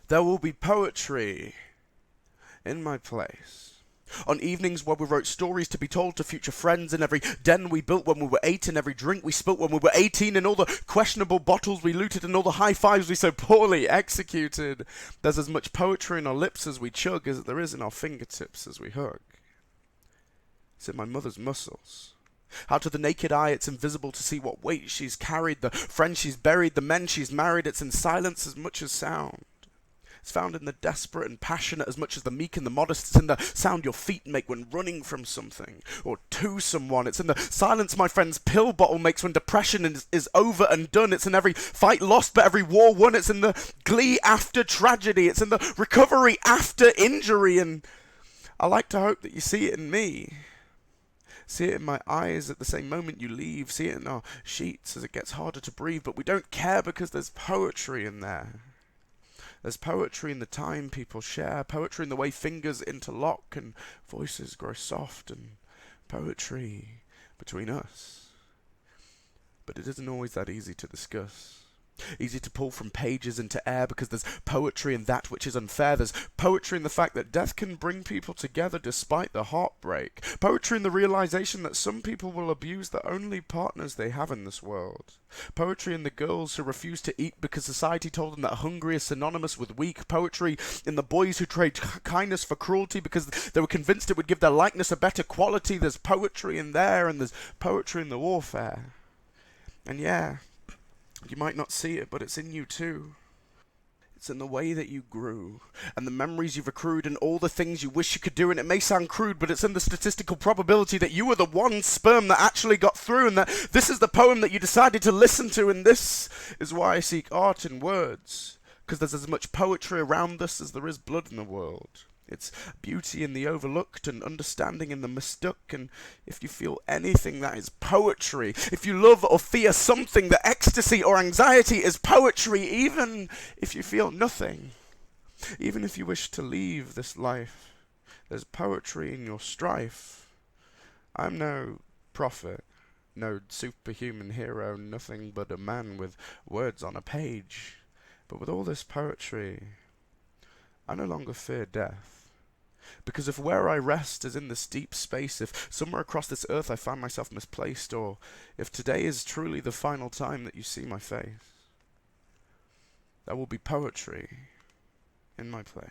There will be poetry in my place. On evenings where we wrote stories to be told to future friends, in every den we built when we were 8, in every drink we spilt when we were 18, in all the questionable bottles we looted, and all the high fives we so poorly executed. There's as much poetry in our lips as we chug as there is in our fingertips as we hug. It's in my mother's muscles. How to the naked eye it's invisible to see what weight she's carried, the friends she's buried, the men she's married. It's in silence as much as sound. It's found in the desperate and passionate as much as the meek and the modest. It's in the sound your feet make when running from something or to someone. It's in the silence my friend's pill bottle makes when depression is over and done. It's in every fight lost but every war won. It's in the glee after tragedy. It's in the recovery after injury. And I like to hope that you see it in me. See it in my eyes at the same moment you leave. See it in our sheets as it gets harder to breathe. But we don't care because there's poetry in there. There's poetry in the time people share, poetry in the way fingers interlock and voices grow soft, and poetry between us. But it isn't always that easy to discuss. Easy to pull from pages into air because there's poetry in that which is unfair. There's poetry in the fact that death can bring people together despite the heartbreak. Poetry in the realization that some people will abuse the only partners they have in this world. Poetry in the girls who refuse to eat because society told them that hungry is synonymous with weak. Poetry in the boys who trade kindness for cruelty because they were convinced it would give their likeness a better quality. There's poetry in there, and there's poetry in the warfare. And yeah, you might not see it, but it's in you too. It's in the way that you grew, and the memories you've accrued, and all the things you wish you could do. And it may sound crude, but it's in the statistical probability that you were the one sperm that actually got through, and that this is the poem that you decided to listen to. And this is why I seek art in words, because there's as much poetry around us as there is blood in the world. It's beauty in the overlooked and understanding in the mistook. And if you feel anything, that is poetry. If you love or fear something, the ecstasy or anxiety is poetry. Even if you feel nothing, even if you wish to leave this life, there's poetry in your strife. I'm no prophet, no superhuman hero, nothing but a man with words on a page. But with all this poetry, I no longer fear death. Because if where I rest is in this deep space, if somewhere across this earth I find myself misplaced, or if today is truly the final time that you see my face, there will be poetry in my play.